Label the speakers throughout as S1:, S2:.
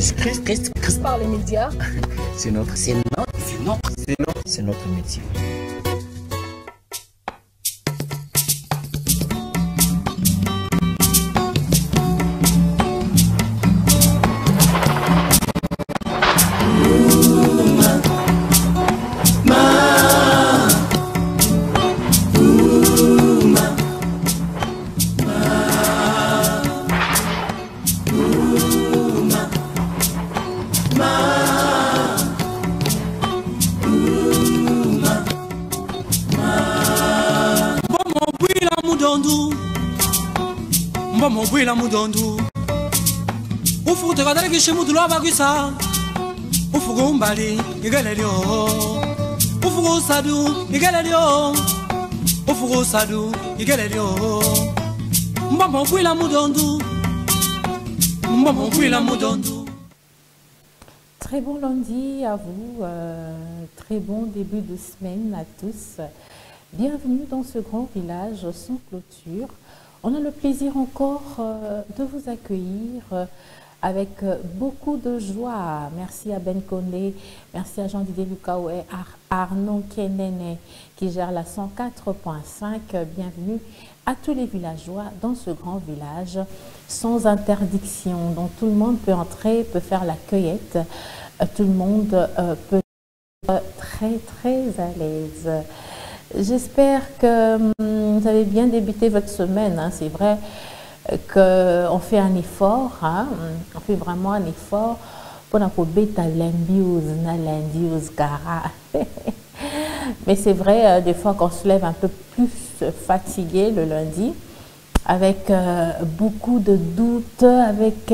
S1: Jésus-Christ. Christ.
S2: Par les médias.
S1: C'est notre métier.
S3: La mudondu ufuku tekadala kishimudu lwa bagwisa ufuku mbali igelelyo ufuku sadu igelelyo ufuku sadu igelelyo mbamo kwila mudondu mbamo kwila mudondu.
S4: Très bon lundi à vous, très bon début de semaine à tous. Bienvenue dans ce grand village sans clôture. On a le plaisir encore de vous accueillir avec beaucoup de joie. Merci à Ben Kondé, merci à Jean-Didier Lucao et à Arnaud Kenene qui gère la 104.5. Bienvenue à tous les villageois dans ce grand village sans interdiction. Donc tout le monde peut entrer, peut faire la cueillette. Tout le monde peut être très à l'aise. J'espère que vous avez bien débuté votre semaine. Hein. C'est vrai qu'on fait un effort, hein. On fait vraiment un effort pour la bêta lundi gara. Mais c'est vrai, des fois qu'on se lève un peu plus fatigué le lundi, avec beaucoup de doutes, avec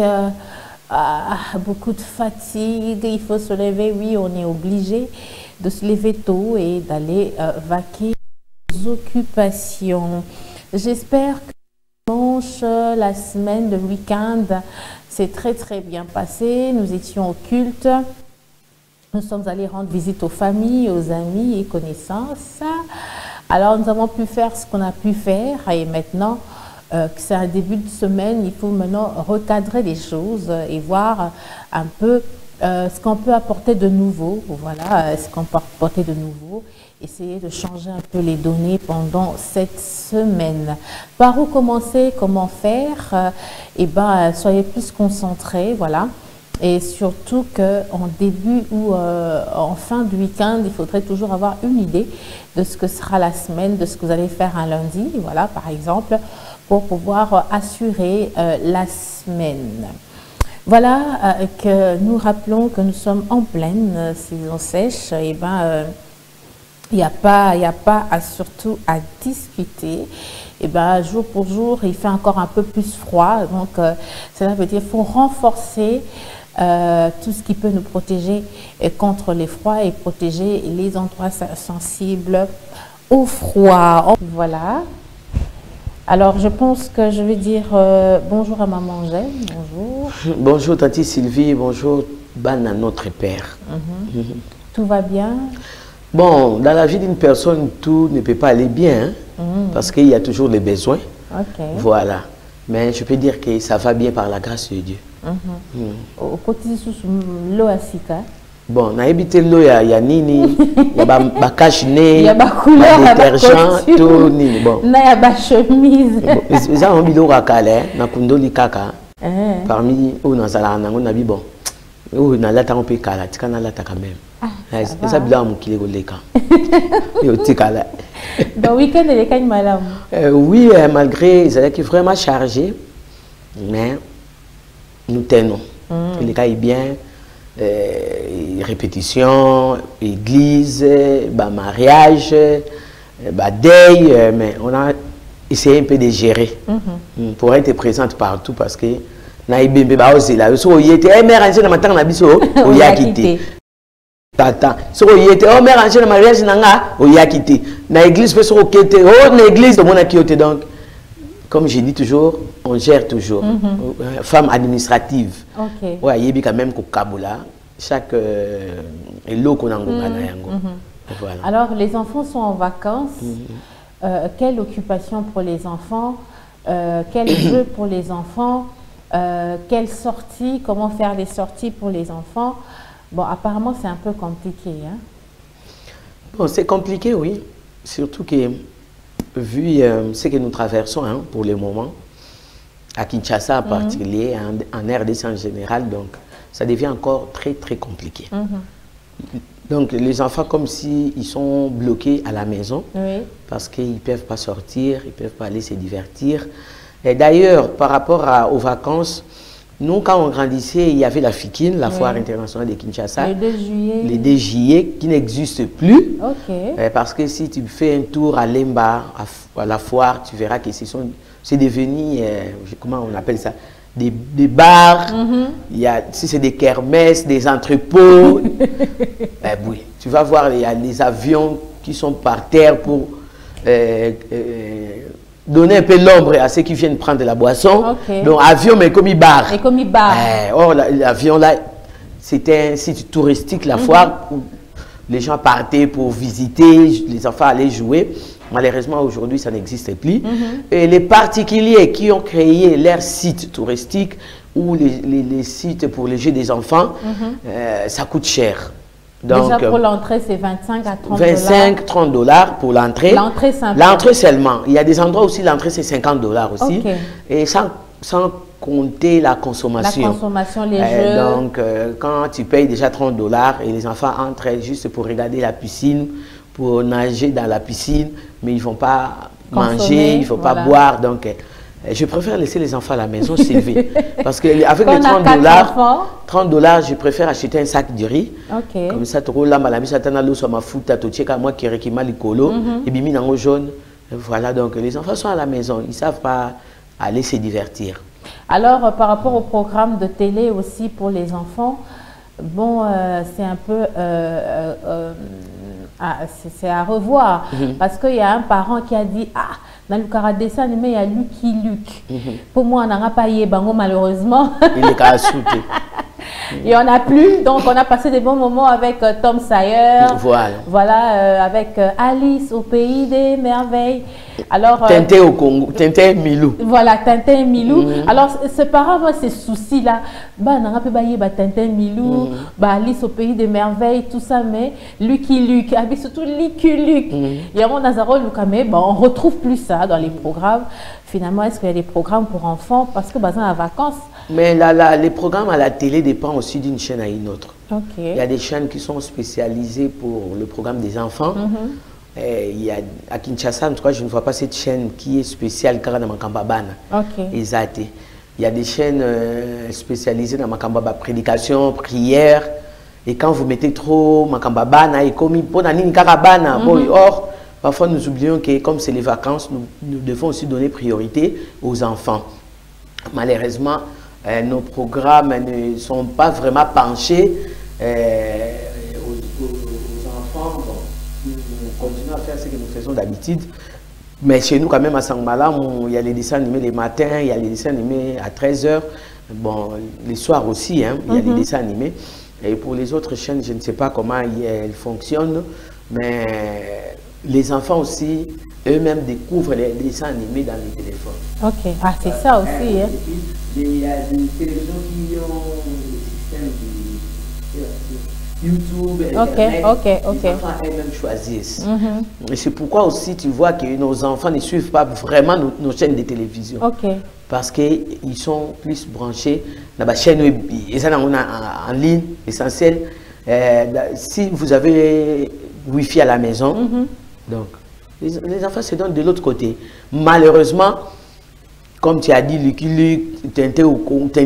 S4: beaucoup de fatigue. Il faut se lever, oui, on est obligé de se lever tôt et d'aller vaquer aux occupations. J'espère que dimanche, la semaine, le week-end s'est très bien passé. Nous étions au culte. Nous sommes allés rendre visite aux familles, aux amis et connaissances. Alors nous avons pu faire ce qu'on a pu faire et maintenant que c'est un début de semaine, il faut maintenant recadrer les choses et voir un peu ce qu'on peut apporter de nouveau, voilà, ce qu'on peut apporter de nouveau, essayer de changer un peu les données pendant cette semaine. Par où commencer, comment faire? Eh ben, soyez plus concentrés, voilà. Et surtout qu'en début ou en fin de week-end, il faudrait toujours avoir une idée de ce que sera la semaine, de ce que vous allez faire un lundi, voilà, par exemple, pour pouvoir assurer la semaine. Voilà que nous rappelons que nous sommes en pleine saison sèche. Et ben, il n'y a pas surtout à discuter. Et ben, jour pour jour, il fait encore un peu plus froid. Donc, cela veut dire qu'il faut renforcer tout ce qui peut nous protéger contre les froids et protéger les endroits sensibles au froid. Voilà. Alors, je pense que je vais dire bonjour à maman Angèle. Bonjour.
S1: Bonjour, Tati Sylvie. Bonjour, Ban à notre père.
S4: Tout va bien?
S1: Bon, dans la vie d'une personne, tout ne peut pas aller bien, hein, parce qu'il y a toujours les besoins.
S4: Okay.
S1: Voilà. Mais je peux dire que ça va bien par la grâce de Dieu.
S4: Au côté de l'eau à Sika.
S1: Bon, on a habité l'eau, il y a nini, il y a cache-nez,
S4: il y a couleur,
S1: détergent, tout nini. Bon.
S4: Il y a chemise.
S1: Ils ont mis l'eau à Calais, na kundoli kaka. Parmi eux, on a dit bon, on a l'attente on peut caler, tu connais l'attente quand même. C'est ça bien mon qui les relève quand. Et au tikala.
S4: Dans le week-end, il y a une madame.
S1: Oui, malgré, c'est qui est vraiment chargé, mais nous tenons. Il est bien. Répétition, église, mariage, deuil, mais on a essayé un peu de gérer pour être présente partout parce que naïbé ba ozela so yete mère ancien na matanga na biso o yakité tata so yete oh mère ancien na mariage nanga o yakité na église pe so kete oh na église mona kiote. Donc comme je dis toujours, on gère toujours. Femme administrative.
S4: Ok.
S1: Ouais, il y a quand même qu'au Kaboula, chaque lot qu'on a voilà.
S4: Alors, les enfants sont en vacances. Quelle occupation pour les enfants? Quel jeu pour les enfants? quelles sorties, comment faire des sorties pour les enfants. Bon, apparemment, c'est un peu compliqué. Hein?
S1: Bon, c'est compliqué, oui. Surtout que, vu ce que nous traversons hein, pour le moment, à Kinshasa en particulier, en RDC en général, donc ça devient encore très, très compliqué. Donc, les enfants, comme s'ils sont bloqués à la maison, parce qu'ils ne peuvent pas sortir, ils ne peuvent pas aller se divertir. Et d'ailleurs, par rapport aux vacances, nous, quand on grandissait, il y avait la FIKIN, la Foire internationale de Kinshasa.
S4: Le 2 juillet.
S1: Le 2 juillet, qui n'existe plus.
S4: Ok.
S1: Parce que si tu fais un tour à Lemba, à la foire, tu verras que c'est devenu, comment on appelle ça, des bars, il y a, si c'est des kermesses, des entrepôts. Oui, tu vas voir, il y a des avions qui sont par terre pour donner un peu l'ombre à ceux qui viennent prendre de la boisson. Donc, avion, mais comme il bar.
S4: Et comme il bar.
S1: Or, l'avion, là, c'était un site touristique, la foire, où les gens partaient pour visiter, les enfants allaient jouer. Malheureusement, aujourd'hui, ça n'existe plus. Et les particuliers qui ont créé leur site touristique ou les sites pour les jeux des enfants, ça coûte cher. Donc,
S4: déjà pour l'entrée, c'est 25 à 30
S1: 25-30 $ pour l'entrée.
S4: L'entrée simple.
S1: L'entrée seulement. Il y a des endroits aussi, l'entrée c'est 50 $ aussi. Et sans compter la consommation.
S4: La consommation, les jeux.
S1: Donc, quand tu payes déjà 30 $ et les enfants entrent juste pour regarder la piscine, pour nager dans la piscine, mais ils ne vont pas manger, il ne faut pas boire. Donc, je préfère laisser les enfants à la maison s'élever. Parce qu'avec les 30 $, je préfère acheter un sac de riz. Comme ça, tu roules là, moi qui récupère mal et bimi nango jaune. Voilà, donc les enfants sont à la maison, ils ne savent pas aller se divertir. Alors,
S4: par rapport au programme de télé aussi pour les enfants, bon, c'est un peu... c'est à revoir. Parce qu'il y a un parent qui a dit, ah, dans le cara dessin animé, il y a Lucky Luke. Pour moi, on n'a pas eu bango malheureusement.
S1: Il est qu'à sauter.
S4: Il n'y en a plus, donc on a passé des bons moments avec Tom Sawyer. Voilà, avec Alice au pays des merveilles. Alors,
S1: Tintin au Congo, Tintin et Milou.
S4: Voilà, Tintin et Milou. Alors, ce parent a ces soucis-là. Bah, on a pas eu Tintin et Milou, Alice au pays des merveilles, tout ça, mais Lucky Luke, avec surtout Lucky Luke. Il y a mon Nazaro Lukame, on ne retrouve plus ça dans les programmes. Finalement, est-ce qu'il y a des programmes pour enfants? Parce que, dans les vacances. Mais
S1: les programmes à la télé dépendent aussi d'une chaîne à une autre. Il y a des chaînes qui sont spécialisées pour le programme des enfants. Il y a, à Kinshasa, en tout cas, je ne vois pas cette chaîne qui est spéciale car dans Makambabana. Exact. Il y a des chaînes spécialisées dans Makambaba, prédication, prière. Et quand vous mettez trop Makambabana et comme pour Nani Karabana, or, parfois nous oublions que comme c'est les vacances, nous devons aussi donner priorité aux enfants. Malheureusement, nos programmes ne sont pas vraiment penchés aux enfants. Bon, nous continuons à faire ce que nous faisons d'habitude. Mais chez nous, quand même, à Sangmala, il y a les dessins animés les matins, il y a les dessins animés à 13 h. Bon, les soirs aussi, hein, il y a les dessins animés. Et pour les autres chaînes, je ne sais pas comment elles fonctionnent, mais les enfants aussi, eux-mêmes découvrent les dessins animés dans les téléphones.
S4: Ah, c'est ça aussi. Hein.
S1: Il y a des télévisions qui ont le système de YouTube, Internet, les enfants eux-mêmes choisissent. Et c'est pourquoi aussi tu vois que nos enfants ne suivent pas vraiment nos chaînes de télévision. Parce qu'ils sont plus branchés dans la chaîne web, en ligne, essentiel. Si vous avez Wi-Fi à la maison, donc les enfants se donnent de l'autre côté. Malheureusement, comme tu as dit, Lucky Luke, Tintin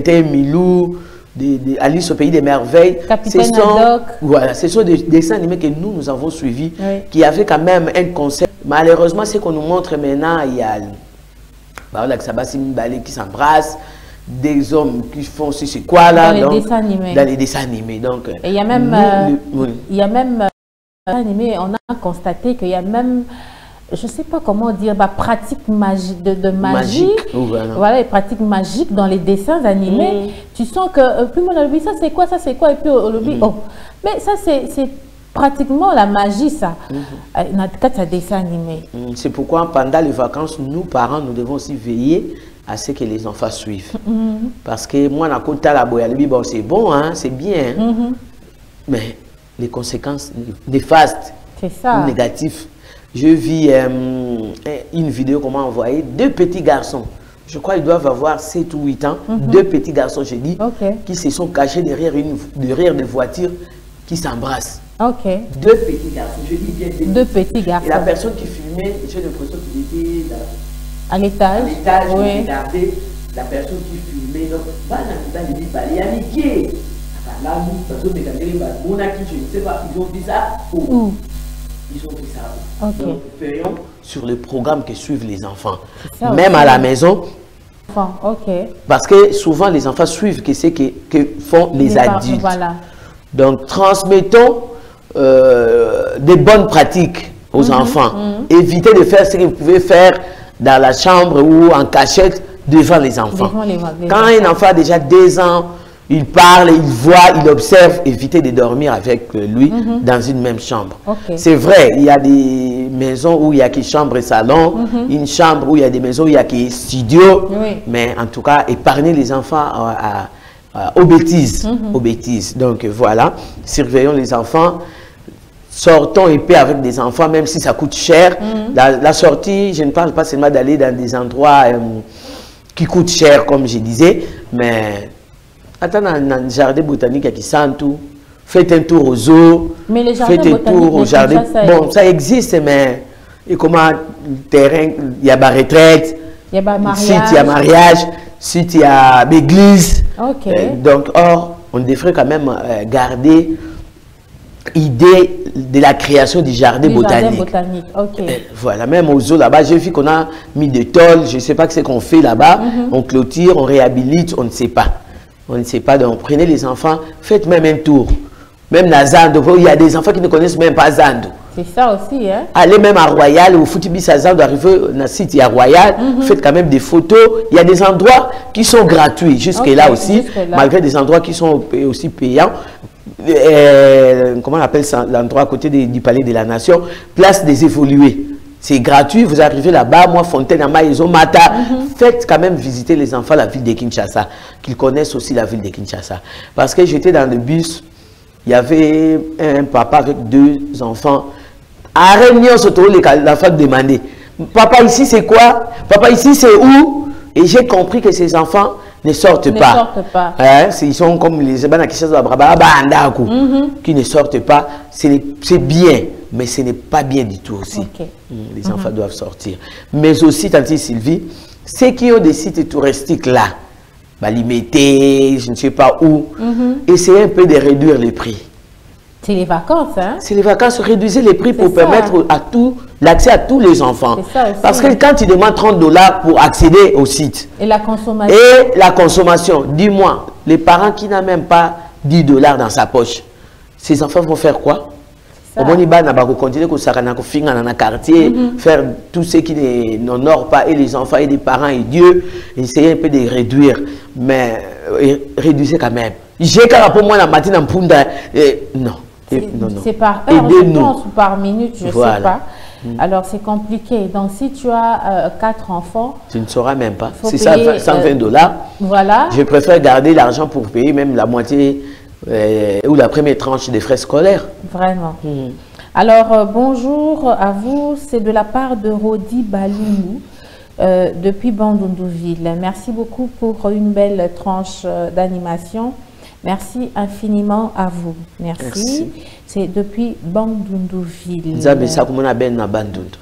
S1: et Milou, Alice au pays des merveilles, ce sont des dessins animés que nous avons suivis, qui avaient quand même un concept. Malheureusement, ce qu'on nous montre maintenant, il y a qui s'embrassent, des hommes qui font c'est quoi là dans les dessins animés. Donc,
S4: et il y a même, animé, on a constaté qu'il y a même, je ne sais pas comment dire, pratique magique de magie. Voilà, les pratiques magiques dans les dessins animés. Tu sens que, puis moi, ça c'est quoi, et puis mais ça c'est pratiquement la magie, ça. Dans le cas de dessin animé.
S1: C'est pourquoi pendant les vacances, nous, parents, nous devons aussi veiller à ce que les enfants suivent. Parce que moi, dans le cas de bon, c'est bon, hein, c'est bien. Mais les conséquences néfastes, ou négatives. Je vis une vidéo qu'on m'a envoyée, 2 petits garçons. Je crois qu'ils doivent avoir 7 ou 8 ans. 2 petits garçons, j'ai dit, qui se sont cachés derrière des voitures qui s'embrassent. 2 petits garçons, je dis bien 2 petits garçons. Et la personne qui filmait, j'ai l'impression qu'il était à l'étage. Je regardais la personne qui filmait. Donc, il dit, il y a Mickey. Là, nous, parce que je ne sais pas, ils ont dit ça où? Ils ont dit ça. Donc, veillons sur le programme que suivent les enfants. Même à la maison. Parce que souvent, les enfants suivent ce que font les adultes. Donc, transmettons des bonnes pratiques aux enfants. Évitez de faire ce que vous pouvez faire dans la chambre ou en cachette devant les enfants. Quand un enfant a déjà 2 ans, il parle, il voit, il observe, évitez de dormir avec lui dans une même chambre. C'est vrai, il y a des maisons où il y a que chambre et salon, une chambre où il y a des maisons où il y a que studio, mais en tout cas, épargnez les enfants aux bêtises. Aux bêtises. Donc voilà, surveillons les enfants, sortons épais avec des enfants, même si ça coûte cher. La sortie, je ne parle pas seulement d'aller dans des endroits qui coûtent cher, comme je disais, mais attends, dans le jardin botanique qui sent tout. Faites un tour aux zoo. Mais les jardins botaniques, faites un tour au jardin. Bon, ça existe, mais et comment le terrain, il y a ma retraite. Il y a mariage. Site, il y a mariage. Site, il y a l'église. Donc, or, on devrait quand même garder l'idée de la création du jardin botanique. Voilà, même aux zoo là-bas, j'ai vu qu'on a mis des tôles. Je ne sais pas ce qu'on fait là-bas. On clôture, on réhabilite, on ne sait pas. On ne sait pas, donc prenez les enfants, faites même un tour. Même dans Zando, il y a des enfants qui ne connaissent même pas Zando.
S4: C'est ça aussi, hein?
S1: Allez même à Royal, au Foutibis à Zando, arrivez dans le site, il y a Royal, faites quand même des photos. Il y a des endroits qui sont gratuits, jusque-là aussi, malgré des endroits qui sont aussi payants. Comment on appelle ça, l'endroit à côté du Palais de la Nation, place des évolués. C'est gratuit, vous arrivez là-bas, moi, Fontaine, Amaïzo, Mata. Faites quand même visiter les enfants la ville de Kinshasa, qu'ils connaissent aussi la ville de Kinshasa. Parce que j'étais dans le bus, il y avait un papa avec 2 enfants. À Réunion, l'enfant demandait, papa, ici c'est quoi? Papa, ici c'est où? Et j'ai compris que ces enfants ne sortent pas. Hein? Ils sont comme les qui ne sortent pas. C'est bien. Mais ce n'est pas bien du tout aussi. Les enfants doivent sortir. Mais aussi, Tante Sylvie, ceux qui ont des sites touristiques là, Balimete, je ne sais pas où, essayez un peu de réduire les prix.
S4: C'est les vacances, hein? C'est
S1: les vacances, réduisez les prix pour permettre l'accès à tous les enfants. Parce que quand tu demandes 30 $ pour accéder au site.
S4: Et la consommation.
S1: Et la consommation, dis-moi, les parents qui n'ont même pas 10 $ dans sa poche, ces enfants vont faire quoi? Au moins, ils vont continuer à quartier, faire tout ce qui n'honore pas et les enfants et les parents et Dieu, essayer un peu de réduire, mais réduisez quand même. J'ai qu'à pour moi la matinée en punda, non.
S4: C'est par heure, je pense, ou par minute, je ne sais pas. Alors, c'est compliqué. Donc, si tu as 4 enfants...
S1: Tu ne sauras même pas. C'est ça, 120 $.
S4: Voilà.
S1: Je préfère garder l'argent pour payer même la moitié... ou la première tranche des frais scolaires.
S4: Vraiment. Alors, bonjour à vous. C'est de la part de Rodi Balou depuis Bandundouville. Merci beaucoup pour une belle tranche d'animation. Merci infiniment à vous. Merci. C'est depuis Bandundouville.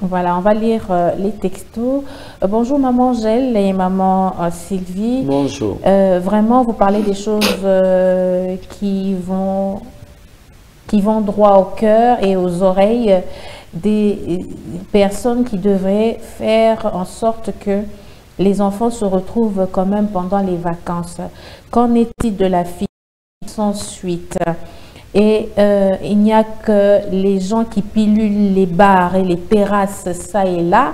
S4: Voilà, on va lire les textos. Bonjour maman Gel et maman Sylvie.
S1: Bonjour.
S4: Vraiment, vous parlez des choses qui vont droit au cœur et aux oreilles des personnes qui devraient faire en sorte que les enfants se retrouvent quand même pendant les vacances. Qu'en est-il de la fille sans suite? Et il n'y a que les gens qui pilulent les bars et les terrasses ça et là.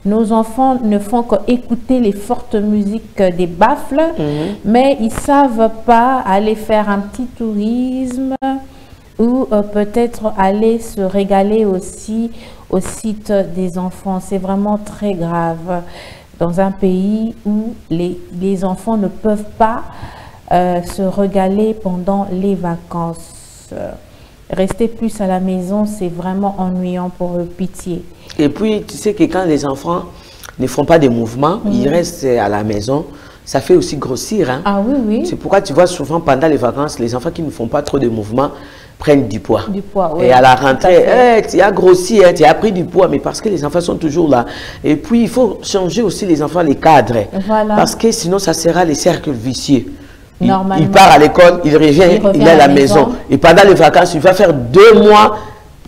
S4: Nos enfants ne font qu'écouter les fortes musiques des baffles, mais ils ne savent pas aller faire un petit tourisme ou peut-être aller se régaler aussi au site des enfants. C'est vraiment très grave. dans un pays où les enfants ne peuvent pas se régaler pendant les vacances. Rester plus à la maison, c'est vraiment ennuyant pour eux, pitié.
S1: Et puis, tu sais que quand les enfants ne font pas de mouvements, ils restent à la maison, ça fait aussi grossir. Hein?
S4: Ah oui, oui.
S1: C'est pourquoi tu vois souvent pendant les vacances, les enfants qui ne font pas trop de mouvements prennent du poids.
S4: Du poids, oui.
S1: Et à la rentrée, tu as grossi, tu as pris du poids, mais parce que les enfants sont toujours là. Et puis, il faut changer aussi les enfants, les cadres.
S4: Voilà.
S1: Parce que sinon, ça sera les cercles vicieux.
S4: Normalement.
S1: Il part à l'école, il revient, il est à la maison. Et pendant les vacances, il va faire 2 mois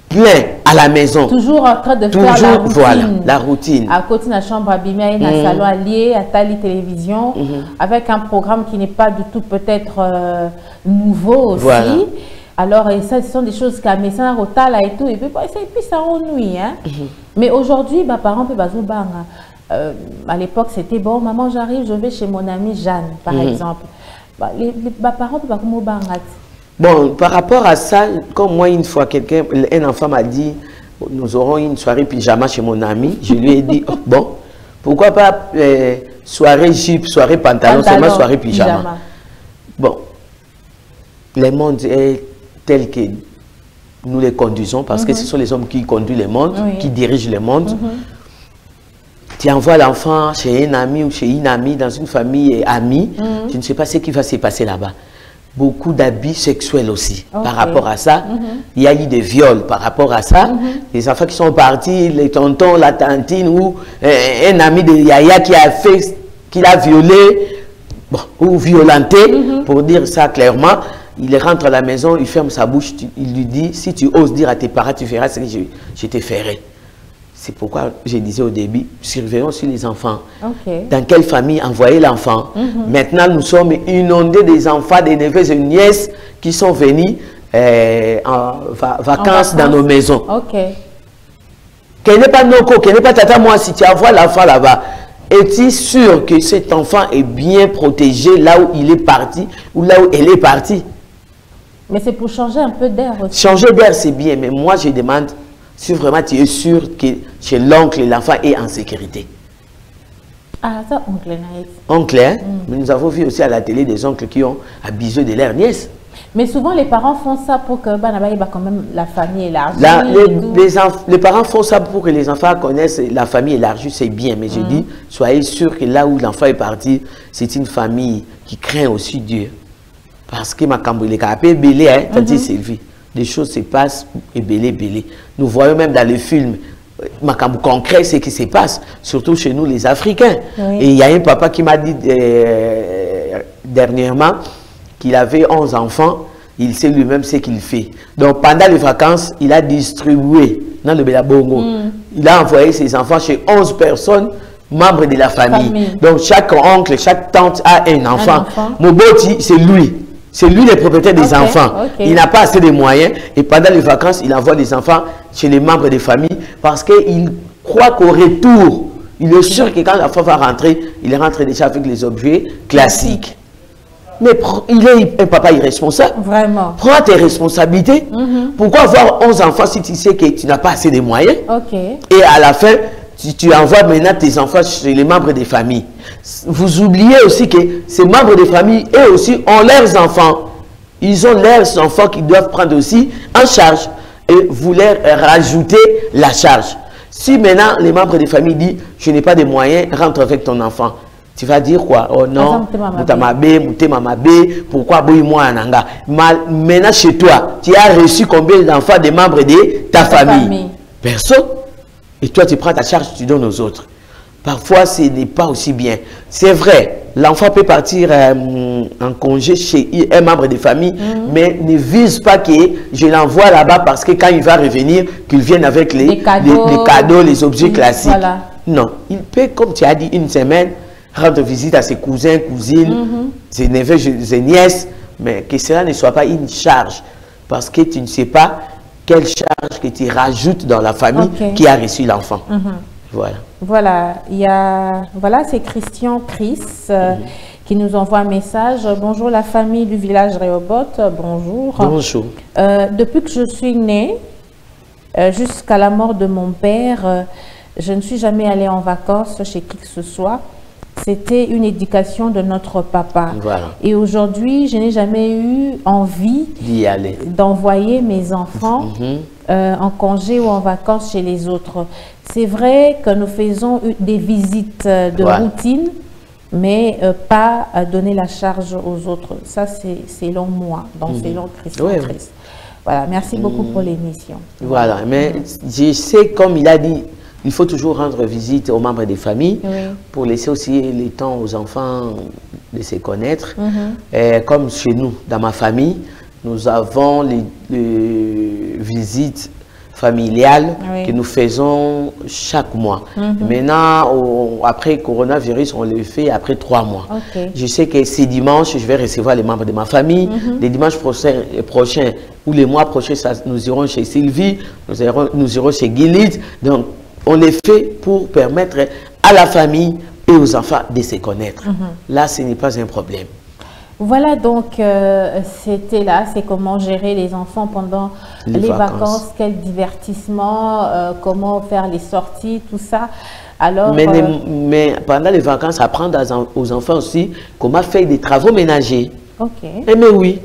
S1: plein à la maison.
S4: Toujours en train de faire la routine.
S1: Voilà, la routine.
S4: À côté de la chambre abîmée, dans le salon allié, à Tali Télévision, avec un programme qui n'est pas du tout peut-être nouveau aussi. Voilà. Alors, et ça, ce sont des choses qui amènent ça au tal et tout. Et puis ça ennuie. Hein? Mais aujourd'hui, bah, par exemple, à l'époque, c'était bon, maman, j'arrive, je vais chez mon amie Jeanne, par exemple. Bah, les parents, bah, comment
S1: bon, par rapport à ça, comme moi, une fois, un enfant m'a dit, nous aurons une soirée pyjama chez mon ami. Je lui ai dit, oh, bon, pourquoi pas soirée jupe, soirée pantalon, seulement soirée pyjama. Bon, le monde est tel que nous les conduisons, parce que ce sont les hommes qui conduisent le monde, qui dirigent le monde. Tu envoies l'enfant chez un ami ou chez une amie, dans une famille amie, tu ne sais pas ce qui va se passer là-bas. Beaucoup d'abus sexuels aussi par rapport à ça. Il y a eu des viols par rapport à ça. Les enfants qui sont partis, les tontons, la tantine ou un ami de Yaya qui l'a violé ou violenté, pour dire ça clairement. Il rentre à la maison, il ferme sa bouche, il lui dit, si tu oses dire à tes parents, tu feras ce que je te ferai. C'est pourquoi je disais au début, surveillons sur les enfants. Dans quelle famille envoyer l'enfant? Maintenant, nous sommes inondés des enfants, des neveux et nièces qui sont venus en vacances dans nos maisons. Qu'elle n'est pas Noko, qu'elle n'est pas Tata, moi, si tu envoies l'enfant là-bas, es-tu sûr que cet enfant est bien protégé là où il est parti ou là où elle est partie?
S4: Mais c'est pour changer un peu d'air aussi.
S1: Changer d'air, c'est bien, mais moi, je demande si vraiment tu es sûr que chez l'oncle, l'enfant est en sécurité.
S4: Ah, ça, oncle Naïf.
S1: Oncle, hein? Mais nous avons vu aussi à la télé des oncles qui ont abusé de leur nièce.
S4: Mais souvent, les parents font ça pour que quand même la famille élargie.
S1: Les parents font ça pour que les enfants connaissent la famille élargie, c'est bien. Mais je dis, soyez sûr que là où l'enfant est parti, c'est une famille qui craint aussi Dieu. Parce que ma cambrille est belé, hein, t'as dit Sylvie. Des choses se passent et belé. Nous voyons même dans les films, ma cambrille concret, ce qui se passe, surtout chez nous les Africains. Et il y a un papa qui m'a dit dernièrement qu'il avait 11 enfants, il sait lui-même ce qu'il fait. Donc pendant les vacances, il a distribué dans le Belabongo. Il a envoyé ses enfants chez 11 personnes, membres de la famille. Donc chaque oncle, chaque tante a un enfant. Moboti, c'est lui. C'est lui le propriétaire des enfants. Il n'a pas assez de moyens. Et pendant les vacances, il envoie des enfants chez les membres des familles parce qu'il croit qu'au retour, il est sûr que quand l'enfant va rentrer, il rentre déjà avec les objets classiques. Mais il est un papa irresponsable.
S4: Vraiment.
S1: Prends tes responsabilités. Pourquoi avoir 11 enfants si tu sais que tu n'as pas assez de moyens? Et à la fin, tu envoies maintenant tes enfants chez les membres des familles. Vous oubliez aussi que ces membres des familles, eux aussi, ont leurs enfants. Ils ont leurs enfants qu'ils doivent prendre aussi en charge. Et vous leur rajoutez la charge. Si maintenant les membres des familles disent, je n'ai pas de moyens, rentre avec ton enfant. Tu vas dire quoi? Oh non, pourquoi moi Ananga? Maintenant chez toi, tu as reçu combien d'enfants des membres de ta famille? Personne. Et toi, tu prends ta charge, tu donnes aux autres. Parfois, ce n'est pas aussi bien. C'est vrai, l'enfant peut partir en congé chez un membre de famille, mais ne vise pas que je l'envoie là-bas parce que quand il va revenir, qu'il vienne avec les cadeaux, les objets classiques. Non, il peut, comme tu as dit, une semaine, rendre visite à ses cousins, cousines, ses neveux, ses nièces, mais que cela ne soit pas une charge. Parce que tu ne sais pas quelle charge que tu rajoutes dans la famille qui a reçu l'enfant.
S4: Voilà, c'est Christian Chris qui nous envoie un message. Bonjour la famille du village Rehoboth, bonjour.
S1: Bonjour.
S4: Depuis que je suis née, jusqu'à la mort de mon père, Je ne suis jamais allée en vacances chez qui que ce soit. C'était une éducation de notre papa.
S1: Voilà.
S4: Et aujourd'hui, je n'ai jamais eu envie
S1: d'y aller,
S4: d'envoyer mes enfants en congé ou en vacances chez les autres. C'est vrai que nous faisons des visites de routine, mais pas à donner la charge aux autres. Ça, c'est selon moi, donc selon Christian Christ. Voilà, merci beaucoup pour l'émission.
S1: Voilà, mais je sais, comme il a dit, il faut toujours rendre visite aux membres des familles pour laisser aussi le temps aux enfants de se connaître. Et comme chez nous, dans ma famille, nous avons les visites familiales que nous faisons chaque mois. Maintenant, après coronavirus, on le fait après 3 mois. Je sais que ces dimanches, je vais recevoir les membres de ma famille. Les dimanches prochains ou les mois prochains, nous irons chez Sylvie, nous irons chez Guilide. Donc, on les fait pour permettre à la famille et aux enfants de se connaître. Là, ce n'est pas un problème.
S4: Voilà, donc, c'était là, c'est comment gérer les enfants pendant les vacances, quel divertissement, comment faire les sorties, tout ça. Alors,
S1: mais pendant les vacances, apprendre aux enfants aussi comment faire des travaux ménagers. Mais oui,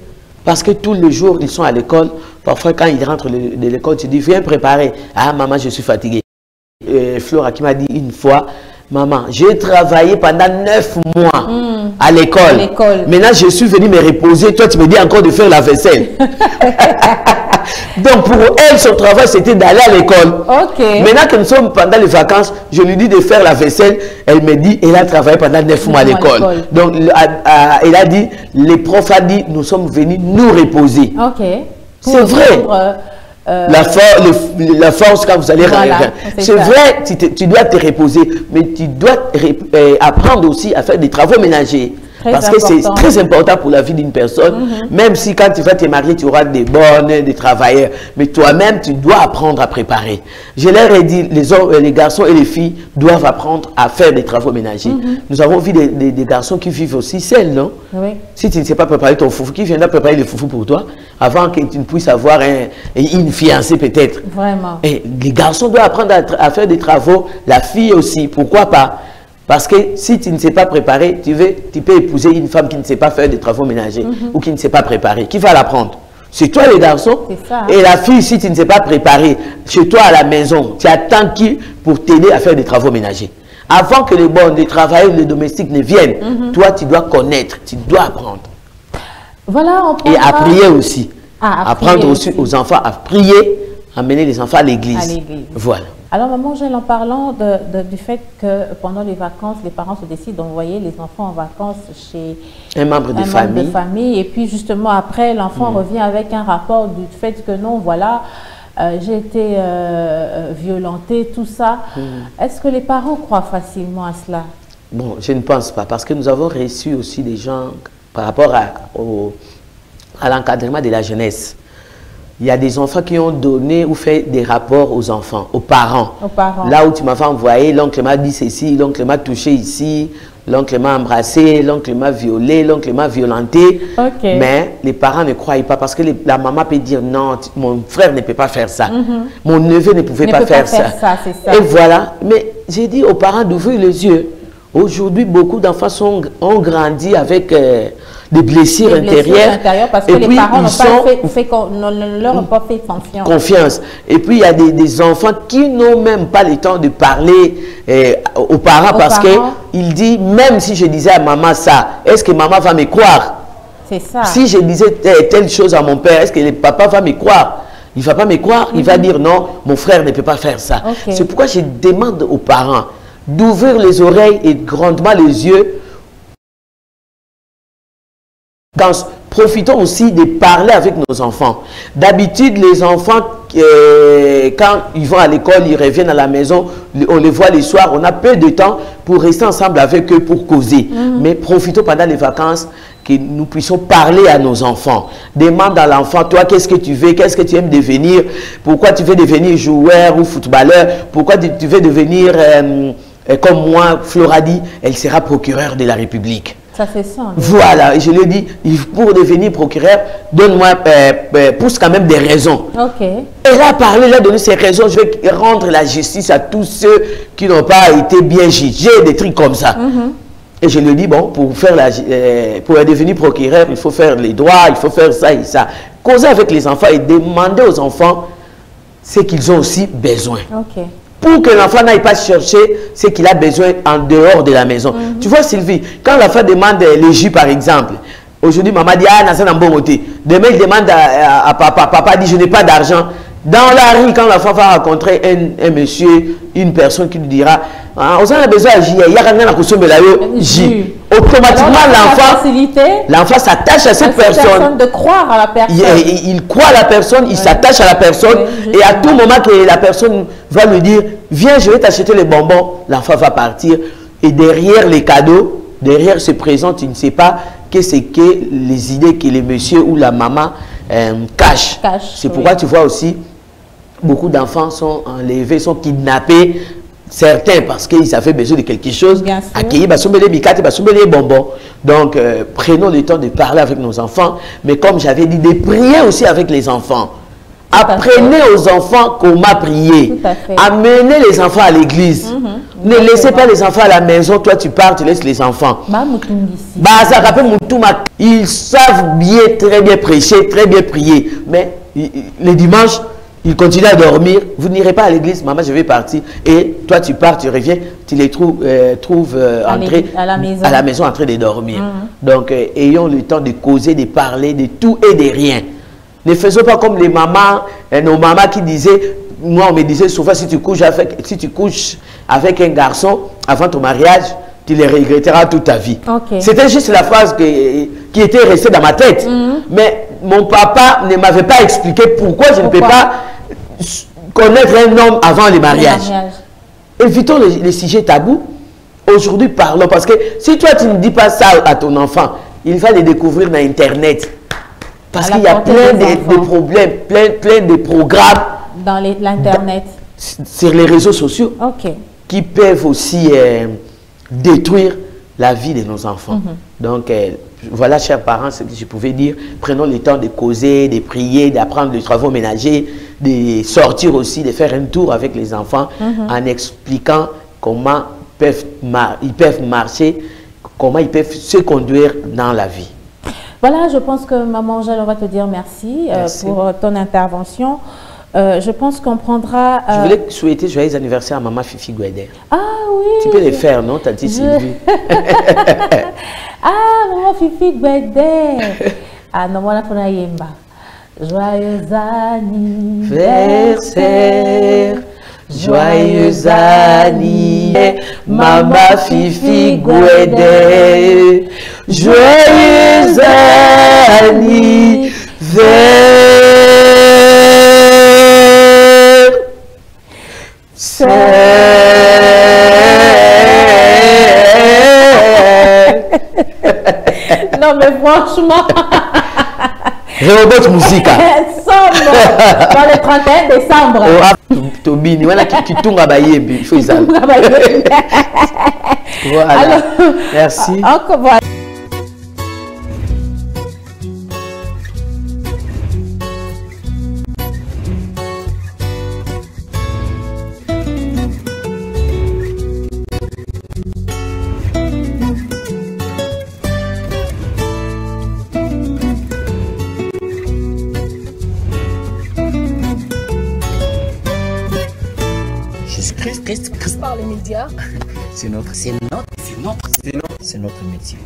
S1: parce que tous les jours, ils sont à l'école. Parfois, quand ils rentrent de l'école, tu dis, viens préparer. Ah, maman, je suis fatiguée. Flora qui m'a dit une fois, maman, j'ai travaillé pendant 9 mois à l'école. Maintenant, je suis venue me reposer. Toi, tu me dis encore de faire la vaisselle. Donc, pour elle, son travail, c'était d'aller à l'école. Maintenant que nous sommes pendant les vacances, je lui dis de faire la vaisselle. Elle me dit, elle a travaillé pendant 9 mois à l'école. Donc, elle a dit, les profs ont dit, nous sommes venus nous reposer. C'est vrai. La force quand vous allez c'est vrai, tu dois te reposer, mais tu dois apprendre aussi à faire des travaux ménagers. Parce que c'est très important pour la vie d'une personne. Même si quand tu vas te marier, tu auras des bonnes, des travailleurs. Mais toi-même, tu dois apprendre à préparer. Je leur ai dit, les garçons et les filles doivent apprendre à faire des travaux ménagers. Nous avons vu des garçons qui vivent aussi seuls, non? Si tu ne sais pas préparer ton foufou, qui viendra préparer le foufou pour toi avant que tu ne puisses avoir une fiancée peut-être?
S4: Vraiment.
S1: Et les garçons doivent apprendre à faire des travaux, la fille aussi, pourquoi pas? Parce que si tu ne sais pas préparer, tu peux épouser une femme qui ne sait pas faire des travaux ménagers ou qui ne sait pas préparer. Qui va l'apprendre? C'est toi les garçons. Et la fille, si tu ne sais pas préparer, chez toi à la maison, tu attends qui pour t'aider à faire des travaux ménagers? Avant que les travailleurs, les domestiques ne viennent, toi tu dois connaître, tu dois apprendre.
S4: Voilà,
S1: et à prier aussi. Apprendre aussi aux enfants à prier, amener les enfants à l'église. Voilà.
S4: Alors, maman Angèle, en parlant du fait que pendant les vacances, les parents se décident d'envoyer les enfants en vacances chez
S1: un membre de
S4: famille. Et puis, justement, après, l'enfant revient avec un rapport du fait que non, voilà, j'ai été violenté, tout ça. Est-ce que les parents croient facilement à cela?
S1: Bon, je ne pense pas, parce que nous avons reçu aussi des gens par rapport à l'encadrement de la jeunesse. Il y a des enfants qui ont donné ou fait des rapports aux enfants, aux parents. Là où tu m'avais envoyé, l'oncle m'a dit ceci, l'oncle m'a touché ici, l'oncle m'a embrassé, l'oncle m'a violé, l'oncle m'a violenté. Mais les parents ne croient pas parce que la maman peut dire non, mon frère ne peut pas faire ça. Mon neveu ne pouvait pas faire ça. Et voilà. Mais j'ai dit aux parents d'ouvrir les yeux. Aujourd'hui, beaucoup d'enfants ont grandi avec des blessures intérieures.
S4: Parce que les parents ne leur ont pas fait confiance.
S1: Et puis, il y a des enfants qui n'ont même pas le temps de parler aux parents parce qu'ils disent, même si je disais à maman ça, est-ce que maman va me croire?
S4: C'est ça.
S1: Si je disais telle chose à mon père, est-ce que le papa va me croire? Il ne va pas me croire, il va dire non, mon frère ne peut pas faire ça. C'est pourquoi je demande aux parents d'ouvrir les oreilles et grandement les yeux. Profitons aussi de parler avec nos enfants. D'habitude, les enfants, quand ils vont à l'école, ils reviennent à la maison, on les voit les soirs, on a peu de temps pour rester ensemble avec eux, pour causer. Mais profitons pendant les vacances que nous puissions parler à nos enfants. Demande à l'enfant, toi, qu'est-ce que tu veux, qu'est-ce que tu aimes devenir, pourquoi tu veux devenir joueur ou footballeur, pourquoi tu veux devenir... comme moi, Flora dit, elle sera procureure de la République.
S4: Ça fait ça.
S1: Voilà, et je lui ai dit, pour devenir procureur, donne-moi, pousse quand même des raisons.
S4: Ok.
S1: Elle a parlé, elle a donné ses raisons, je vais rendre la justice à tous ceux qui n'ont pas été bien jugés, des trucs comme ça. Et je lui ai dit, bon, pour devenir procureur, il faut faire les droits, il faut faire ça et ça. Causer avec les enfants et demander aux enfants ce qu'ils ont aussi besoin.
S4: Ok.
S1: Pour que l'enfant n'aille pas chercher ce qu'il a besoin en dehors de la maison. Tu vois, Sylvie, quand l'enfant demande les jus, par exemple, aujourd'hui, maman dit, ah, c'est un bon côté. Demain, il demande à papa, papa dit, je n'ai pas d'argent. Dans la rue, quand l'enfant va rencontrer un monsieur, une personne qui lui dira, ah, on a besoin de jus, il y a rien à consommer là, jus. Automatiquement, l'enfant s'attache à cette personne.
S4: De croire à la personne.
S1: Il croit à la personne, il s'attache à la personne. Et à tout moment que la personne va lui dire, viens, je vais t'acheter les bonbons, l'enfant va partir. Et derrière les cadeaux, derrière ce présent, tu ne sais pas que c'est que les idées que le monsieur ou la maman cachent. C'est pourquoi tu vois aussi, beaucoup d'enfants sont enlevés, sont kidnappés. Certains parce qu'ils avaient besoin de quelque chose. Accueillis, les bonbons. Donc, prenons le temps de parler avec nos enfants. Mais comme j'avais dit, de prier aussi avec les enfants. Apprenez aux enfants comment prier. Amenez les enfants à l'église. Ne laissez pas les enfants à la maison. Toi, tu pars, tu laisses les enfants. Ils savent bien, très bien prêcher, très bien prier. Mais les dimanches, ils continuent à dormir. Vous n'irez pas à l'église, maman, je vais partir. Et toi, tu pars, tu reviens, tu les trouves à la maison en train de dormir. Donc, ayons le temps de causer, de parler de tout et de rien. Ne faisons pas comme les mamans, nos mamans qui disaient, moi, on me disait souvent, si tu couches avec un garçon avant ton mariage, tu les regretteras toute ta vie. C'était juste la phrase qui était restée dans ma tête. Mais mon papa ne m'avait pas expliqué pourquoi je ne peux pas connaître un homme avant le mariage. Évitons les sujets tabous. Aujourd'hui, parlons. Parce que si toi, tu ne dis pas ça à ton enfant, il va le découvrir dans Internet. Parce qu'il y a plein de problèmes, plein de programmes
S4: dans l'Internet,
S1: sur les réseaux sociaux, qui peuvent aussi détruire la vie de nos enfants. Donc, voilà, chers parents, ce que je pouvais dire. Prenons le temps de causer, de prier, d'apprendre les travaux ménagers, de sortir aussi, de faire un tour avec les enfants en expliquant comment ils peuvent marcher, comment ils peuvent se conduire dans la vie.
S4: Voilà, je pense que Maman Angèle, on va te dire merci. Pour ton intervention. Je pense qu'on prendra...
S1: Je voulais souhaiter joyeux anniversaire à Maman Fifi Guéder.
S4: Ah oui.
S1: Tu peux les faire, non, Tati Sylvie?
S4: Ah, Maman Fifi Guéder. Ah non, voilà pour la yemba. Joyeux anniversaire. Joyeux anniversaire, Maman Fifi Guéder. Joyeux anniversaire. Non mais franchement.
S1: Rehoboth Musica.
S4: Dans le 31 décembre.
S1: Tobini, voilà qui tombe à Bayembi. Il faut ça. Voilà. Alors, merci.
S4: Encore voilà.
S2: Christ par les médias.
S5: C'est notre métier.